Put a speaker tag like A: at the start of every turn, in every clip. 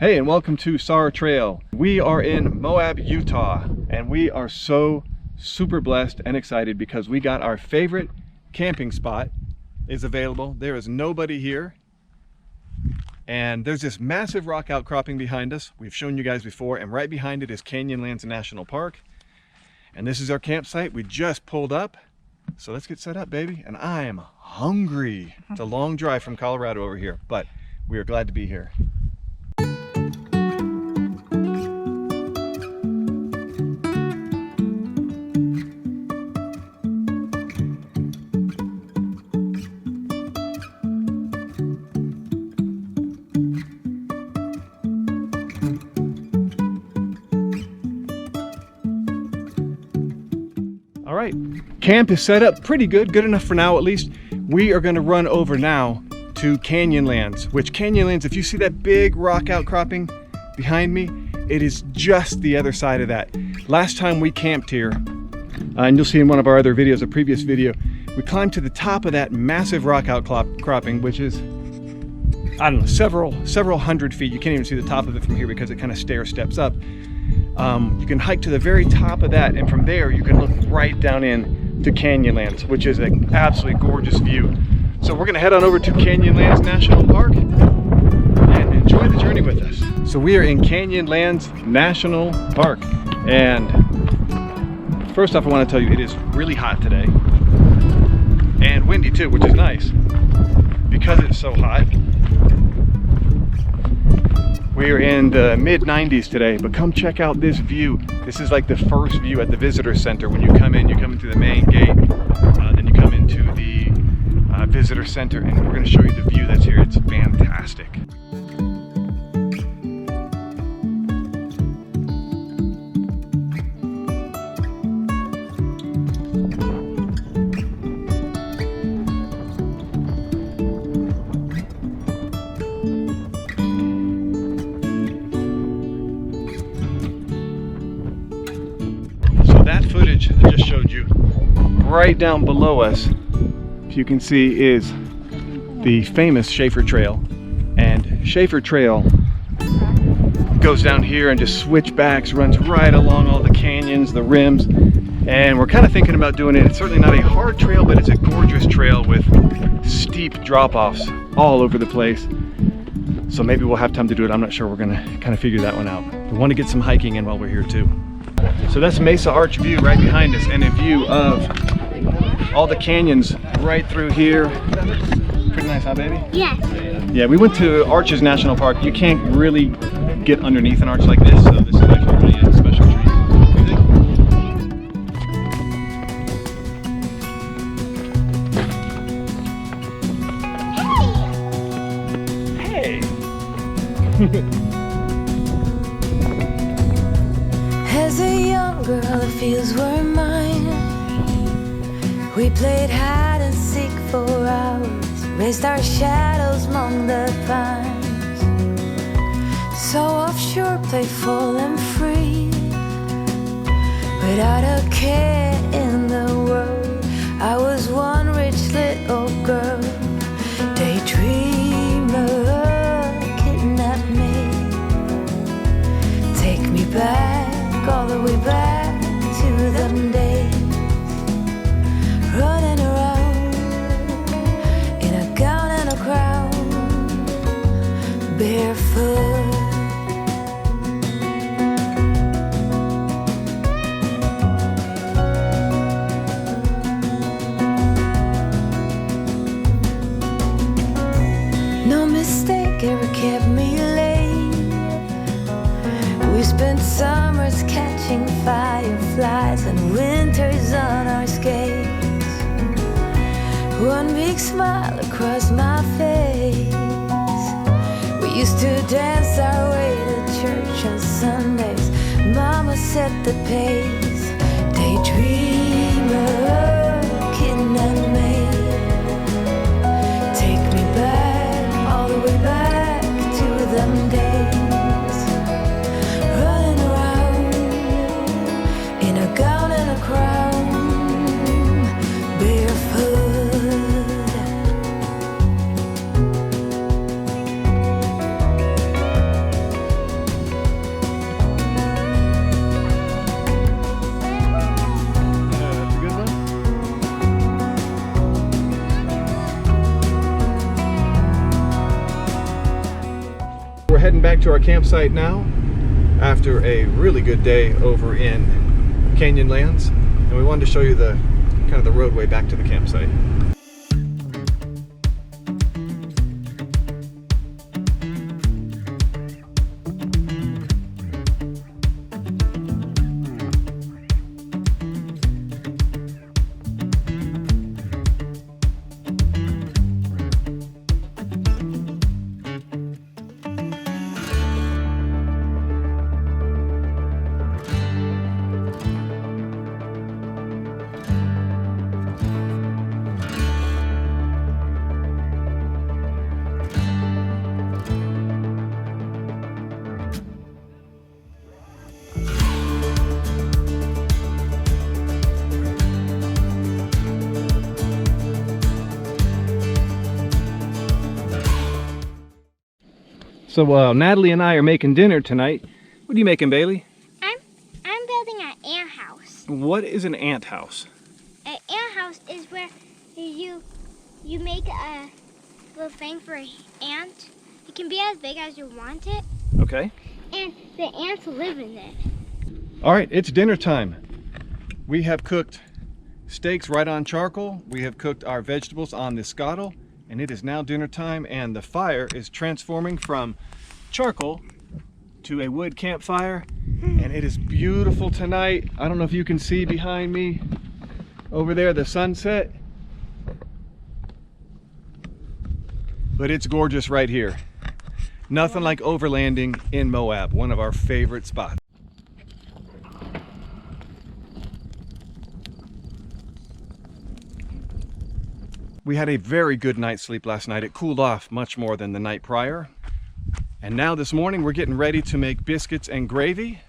A: Hey, and welcome to Schaeffer Trail. We are in Moab, Utah, and we are so super blessed and excited because we got our favorite camping spot is available. There is nobody here, and there's this massive rock outcropping behind us. We've shown you guys before, and right behind it is Canyonlands National Park. And this is our campsite. We just pulled up, so let's get set up, baby. And I am hungry. It's a long drive from Colorado over here, but we are glad to be here. All right, camp is set up pretty good enough for now at least. We are going to run over now to Canyonlands, which Canyonlands, if you see that big rock outcropping behind me, it is just the other side of that. Last time we camped here, and you'll see in one of our other videos, a previous video, we climbed to the top of that massive rock outcropping, which is, I don't know, several hundred feet. You can't even see the top of it from here because it kind of stair steps up. You can hike to the very top of that, and from there you can look right down in to Canyonlands, which is an absolutely gorgeous view. So we're going to head on over to Canyonlands National Park and enjoy the journey with us. So we are in Canyonlands National Park, and first off I want to tell you it is really hot today and windy too, which is nice because it's so hot. We are in the mid-90s today, but come check out this view. This is like the first view at the visitor center. When you come in through the main gate, then you come into the visitor center, and we're going to show you the view that's here. It's fantastic. That footage I just showed you right down below us, if you can see, is the famous Schaeffer Trail. And Schaeffer Trail goes down here and just switchbacks, runs right along all the canyons, the rims, and we're kind of thinking about doing it. It's certainly not a hard trail, but it's a gorgeous trail with steep drop-offs all over the place. So maybe we'll have time to do it. I'm not sure. We're gonna kind of figure that one out. We want to get some hiking in while we're here too. So that's Mesa Arch view right behind us, and a view of all the canyons right through here. Pretty nice, huh, baby?
B: Yeah.
A: Yeah, we went to Arches National Park. You can't really get underneath an arch like this, so this is actually really a special treat. Hey!
C: As a young girl, the fields were mine. We played hide and seek for hours, raised our shadows among the pines. So offshore, playful and free, without a care in the world. I was one rich little girl, daydreamer, kidnap me, take me back. All the way back to them days, running around in a gown and a crown, barefoot. No mistake ever kept me late. We spent summers catching fireflies and winters on our skates. One big smile across my face. We used to dance our way to church on Sundays. Mama set the pace. Daydreamer, kidnap me, take me back, all the way back to them days. Gown and a crown, barefoot.
A: heading back to our campsite now after a really good day over in Canyonlands, and we wanted to show you the kind of the roadway back to the campsite. So while Natalie and I are making dinner tonight, what are you making, Bailey?
B: I'm building an ant house.
A: What is an ant house?
B: An ant house is where you make a little thing for an ant. It can be as big as you want it.
A: Okay.
B: And the ants live in it.
A: All right, it's dinner time. We have cooked steaks right on charcoal. We have cooked our vegetables on the scuttle, and it is now dinner time, and the fire is transforming from charcoal to a wood campfire, and it is beautiful tonight. I don't know if you can see behind me over there the sunset, but it's gorgeous right here. Nothing like overlanding in Moab, one of our favorite spots. We had a very good night's sleep last night. It cooled off much more than the night prior. And now this morning we're getting ready to make biscuits and gravy.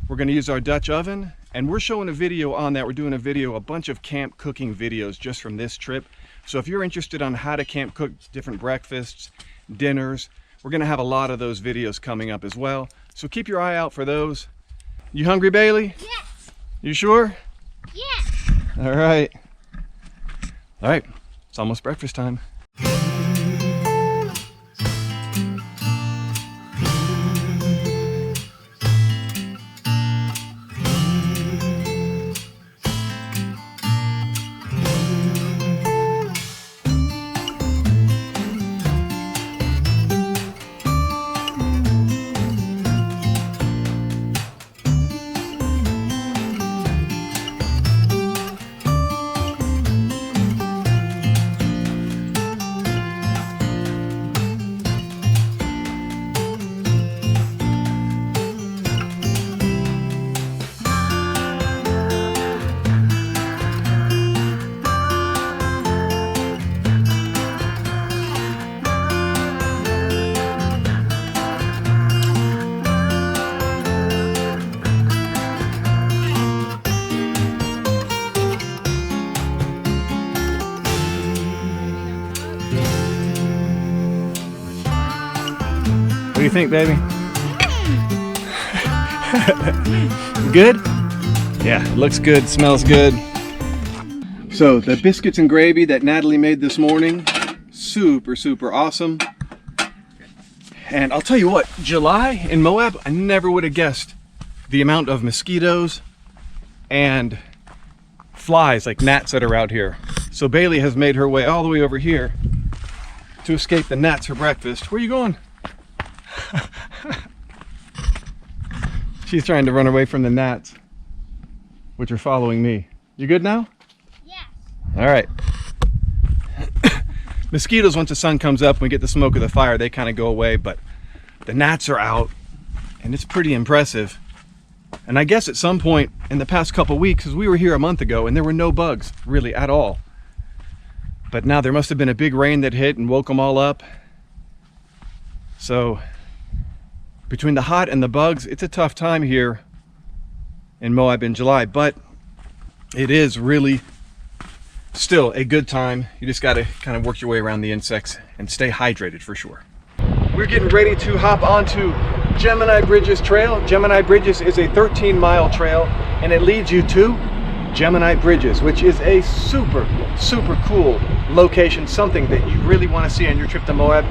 A: We're gonna use our Dutch oven, and we're showing a video on that. We're doing a bunch of camp cooking videos just from this trip. So if you're interested on how to camp cook different breakfasts, dinners, we're gonna have a lot of those videos coming up as well. So keep your eye out for those. You hungry, Bailey?
B: Yes.
A: You sure?
B: Yes.
A: All right. All right, it's almost breakfast time. What do you think, baby? Good? Yeah, it looks good, smells good. So the biscuits and gravy that Natalie made this morning, super, super awesome. And I'll tell you what, July in Moab, I never would have guessed the amount of mosquitoes and flies, like gnats, that are out here. So Bailey has made her way all the way over here to escape the gnats for breakfast. Where are you going? She's trying to run away from the gnats, which are following me. You good now?
B: Yes.
A: All right. Mosquitoes, once the sun comes up and we get the smoke of the fire, they kind of go away, but the gnats are out, and it's pretty impressive. And I guess at some point in the past couple weeks, because we were here a month ago and there were no bugs really at all, but now there must have been a big rain that hit and woke them all up. So between the hot and the bugs, it's a tough time here in Moab in July, but it is really still a good time. You just got to kind of work your way around the insects and stay hydrated for sure. We're getting ready to hop onto Gemini Bridges Trail. Gemini Bridges is a 13-mile trail, and it leads you to Gemini Bridges, which is a super, super cool location, something that you really want to see on your trip to Moab.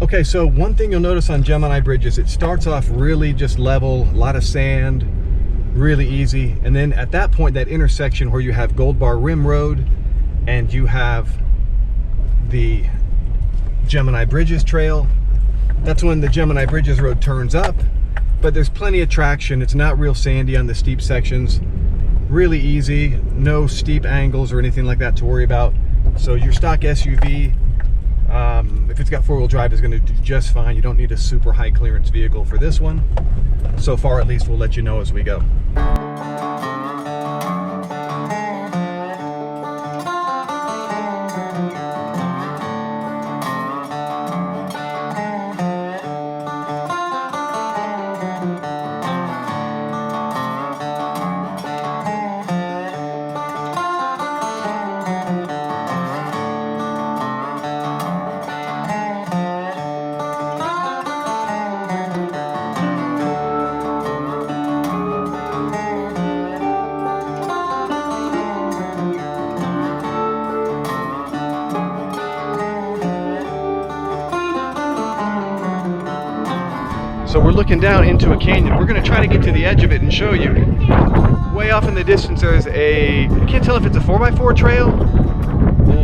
A: Okay, so one thing you'll notice on Gemini bridges, it starts off really just level, a lot of sand, really easy. And then at that point, that intersection where you have Gold Bar Rim Road and you have the Gemini Bridges Trail, that's when the Gemini Bridges Road turns up, but there's plenty of traction. It's not real sandy on the steep sections. Really easy, no steep angles or anything like that to worry about. So your stock SUV, if it's got four-wheel drive, is going to do just fine. You don't need a super high clearance vehicle for this one. So far, at least, we'll let you know as we go. So we're looking down into a canyon. We're going to try to get to the edge of it and show you. Way off in the distance there's I can't tell if it's a 4x4 trail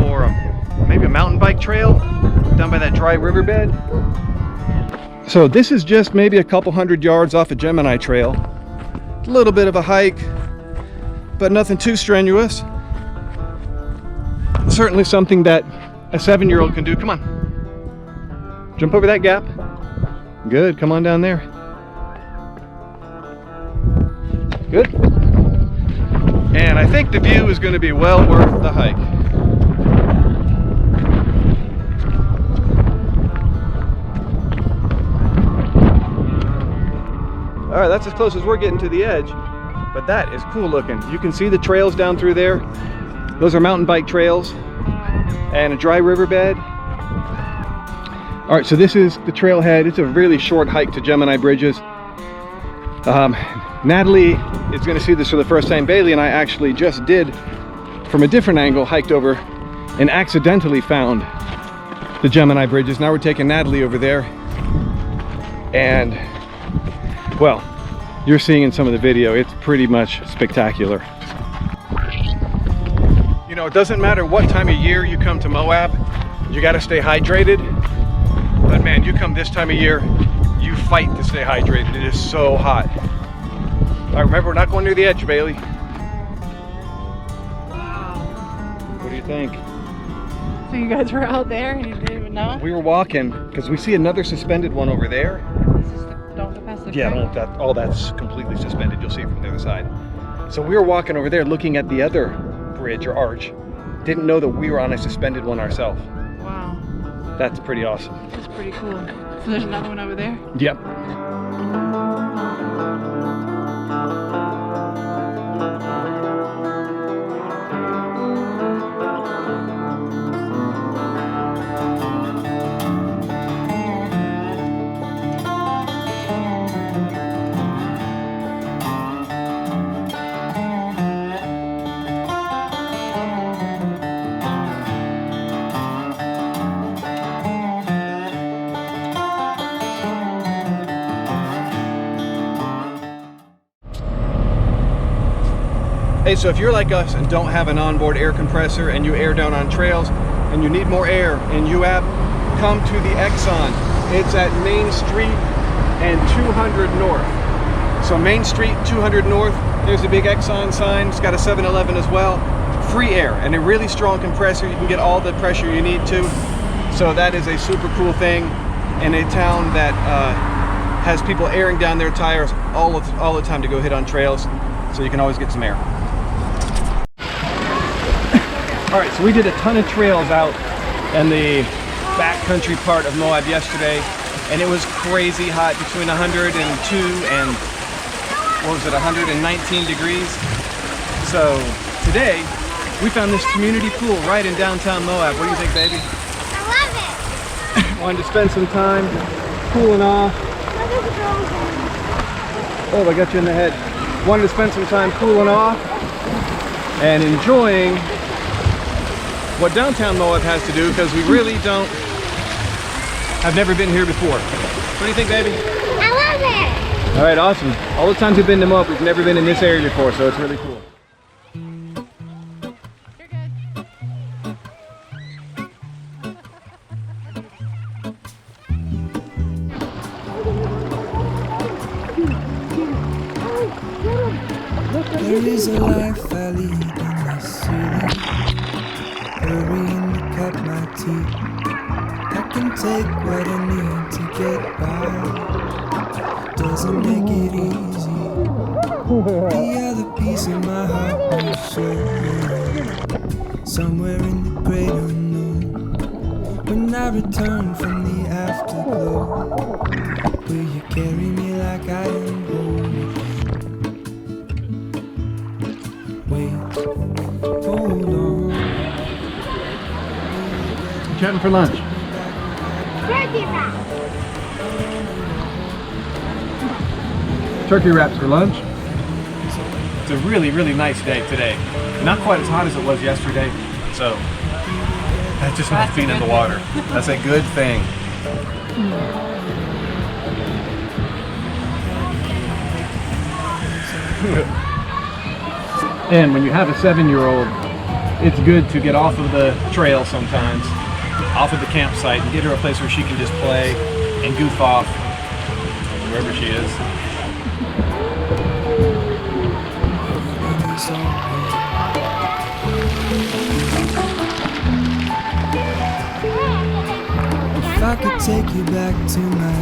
A: or maybe a mountain bike trail down by that dry riverbed. So this is just maybe a couple hundred yards off a Gemini trail. A little bit of a hike, but nothing too strenuous. Certainly something that a 7-year-old can do. Come on. Jump over that gap. Good, come on down there. Good. And I think the view is going to be well worth the hike. All right, that's as close as we're getting to the edge, but that is cool looking. You can see the trails down through there. Those are mountain bike trails and a dry riverbed. All right, so this is the trailhead. It's a really short hike to Gemini Bridges. Natalie is going to see this for the first time. Bailey and I actually just did, from a different angle, hiked over and accidentally found the Gemini Bridges. Now we're taking Natalie over there. And, well, you're seeing in some of the video, it's pretty much spectacular. You know, it doesn't matter what time of year you come to Moab, you got to stay hydrated. But man, you come this time of year, you fight to stay hydrated. It is so hot. All right, remember, we're not going near the edge, Bailey.
D: Wow.
A: What do you think?
D: So you guys were out there and you didn't even know?
A: We were walking because we see another suspended one over there.
D: This is don't go past the
A: Yeah, all that's completely suspended. You'll see it from the other side. So we were walking over there looking at the other bridge or arch. Didn't know that we were on a suspended one ourselves.
D: Wow.
A: That's pretty awesome.
D: That's pretty cool. So there's another one over there?
A: Yep. Hey, so if you're like us and don't have an onboard air compressor and you air down on trails and you need more air in UAB, come to the Exxon. It's at Main Street and 200 North. So Main Street, 200 North, there's a big Exxon sign. It's got a 7-Eleven as well. Free air and a really strong compressor. You can get all the pressure you need to. So that is a super cool thing in a town that has people airing down their tires all the time to go hit on trails. So you can always get some air. All right, so we did a ton of trails out in the backcountry part of Moab yesterday, and it was crazy hot, between 102 and, what was it, 119 degrees. So today, we found this community pool right in downtown Moab. What do you think, baby?
B: I love it.
A: Wanted to spend some time cooling off. Oh, I got you in the head. Wanted to spend some time cooling off and enjoying what downtown Moab has to do, because we really don't I've never been here before. What do you think, baby?
B: I love it!
A: All right, awesome. All the times we've been to Moab, we've never been in this area before, so it's really cool.
D: You're good.
E: There is a life I lead in the city, hurrying to cut my teeth. I can take what I need to get by, doesn't make it easy. The other piece of my heart won't show, somewhere in the great unknown. When I return from the afterglow, will you carry me like I am holding? Wait, hold on.
A: What's having for lunch?
B: Turkey wrap.
A: Turkey wraps for lunch. It's a really, really nice day today. Not quite as hot as it was yesterday, so that's just my feet in the water. That's a good thing. And when you have a 7-year-old, it's good to get off of the trail sometimes, off of the campsite, and get her a place where she can just play and goof off wherever she is.
E: If I could take you back to my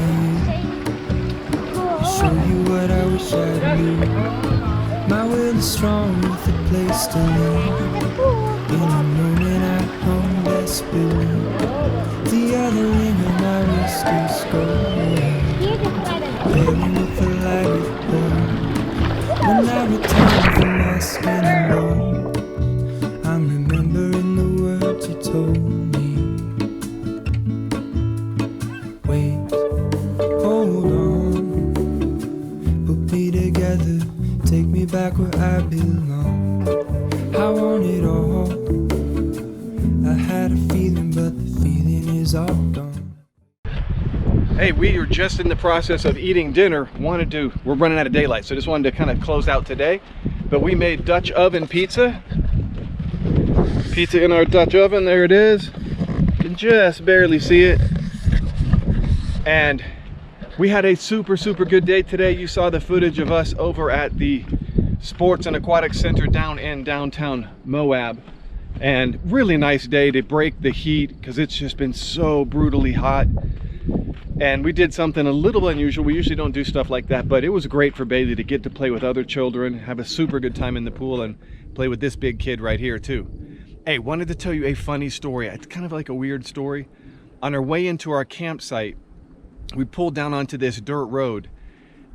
E: youth, show you what I wish I knew. My will is strong with a place to live. In a moment I hung desperately. The other ring of my wrist is gold, playing with the light of gold. When I return from my skin alone, I'm remembering the words you told me. Wait, hold on, put me together, take me back where I belong. I want it all. I had a feeling, but the feeling is all gone.
A: Hey, we are just in the process of eating dinner. We're running out of daylight, so just wanted to kind of close out today. But we made Dutch oven pizza. Pizza in our Dutch oven, there it is. You can just barely see it. And we had a super, super good day today. You saw the footage of us over at the Sports and Aquatic Center down in downtown Moab. And really nice day to break the heat because it's just been so brutally hot. And we did something a little unusual. We usually don't do stuff like that, but it was great for Bailey to get to play with other children, have a super good time in the pool, and play with this big kid right here too. Hey, wanted to tell you a funny story. It's kind of like a weird story. On our way into our campsite, we pulled down onto this dirt road,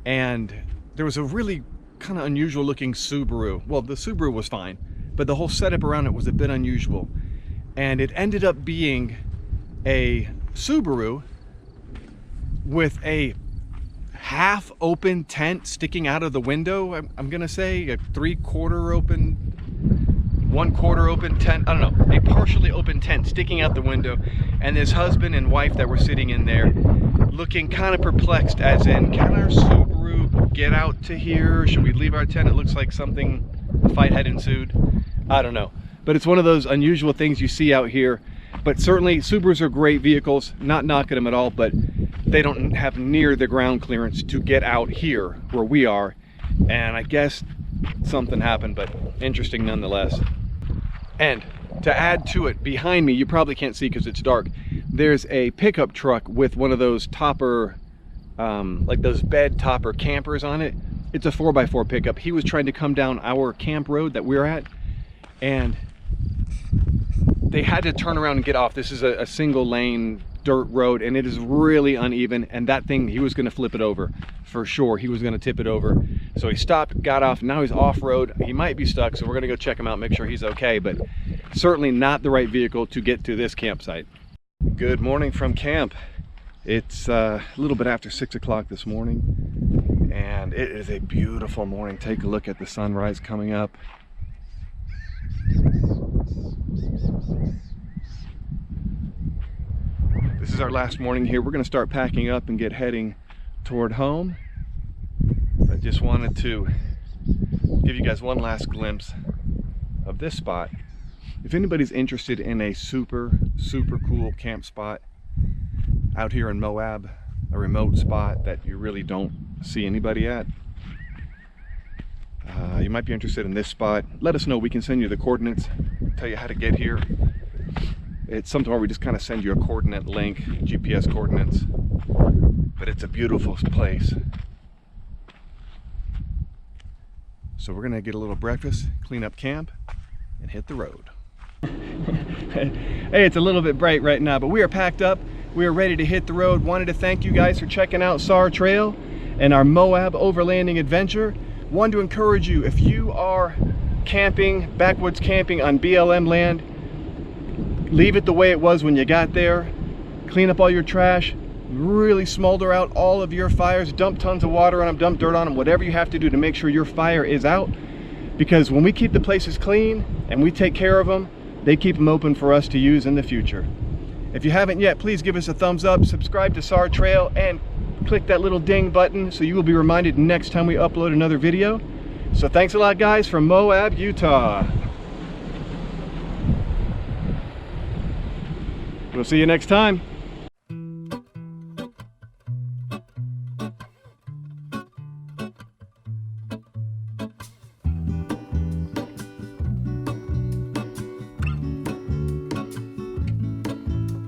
A: and there was a really kind of unusual looking Subaru. Well, the Subaru was fine, but the whole setup around it was a bit unusual. And it ended up being a Subaru with a half open tent sticking out of the window. I'm gonna say a 3/4 open, 1/4 open tent, I don't know, a partially open tent sticking out the window, and this husband and wife that were sitting in there looking kind of perplexed, as in, can our Subaru get out to here? Should we leave our tent? It looks like a fight had ensued. I don't know, but it's one of those unusual things you see out here. But certainly Subarus are great vehicles, not knocking them at all, but they don't have near the ground clearance to get out here where we are. And I guess something happened, but interesting nonetheless. And to add to it, behind me, you probably can't see because it's dark, there's a pickup truck with one of those topper, like those bed topper campers on it. It's a 4x4 pickup. He was trying to come down our camp road that we're at, and they had to turn around and get off. This is a single lane dirt road, and it is really uneven, and that thing, he was going to flip it over for sure. He was going to tip it over. So he stopped, got off. Now he's off road. He might be stuck, so we're going to go check him out, make sure he's okay, but certainly not the right vehicle to get to this campsite. Good morning from camp. It's a little bit after 6 o'clock this morning, and it is a beautiful morning. Take a look at the sunrise coming up. The This is our last morning here. We're going to start packing up and get heading toward home. I just wanted to give you guys one last glimpse of this spot. If anybody's interested in a super cool camp spot out here in Moab, a remote spot that you really don't see anybody at, you might be interested in this spot. Let us know. We can send you the coordinates, tell you how to get here. It's something where we just kind of send you a coordinate link, GPS coordinates, but it's a beautiful place. So we're gonna get a little breakfast, clean up camp, and hit the road. Hey, it's a little bit bright right now, but we are packed up. We are ready to hit the road. Wanted to thank you guys for checking out Schaeffer Trail and our Moab overlanding adventure. Wanted to encourage you, if you are camping, backwoods camping on BLM land, leave it the way it was when you got there. Clean up all your trash, really smolder out all of your fires, dump tons of water on them, dump dirt on them, whatever you have to do to make sure your fire is out. Because when we keep the places clean and we take care of them, they keep them open for us to use in the future. If you haven't yet, please give us a thumbs up, subscribe to Schaeffer Trail, and click that little ding button so you will be reminded next time we upload another video. So thanks a lot, guys, from Moab, Utah. We'll see you next time.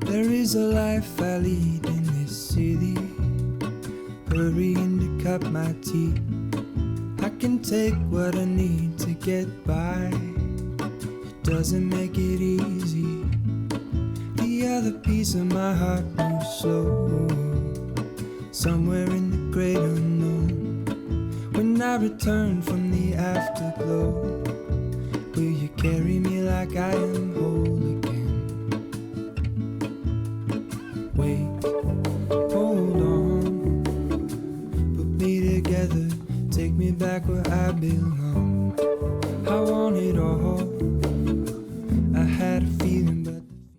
E: There is a life I lead in this city, hurrying to cut my teeth. I can take what I need to get by. It doesn't make it easy. The other piece of my heart moves slow, somewhere in the great unknown. When I return from the afterglow, will you carry me like I am whole again? Wait, hold on, put me together, take me back where I belong.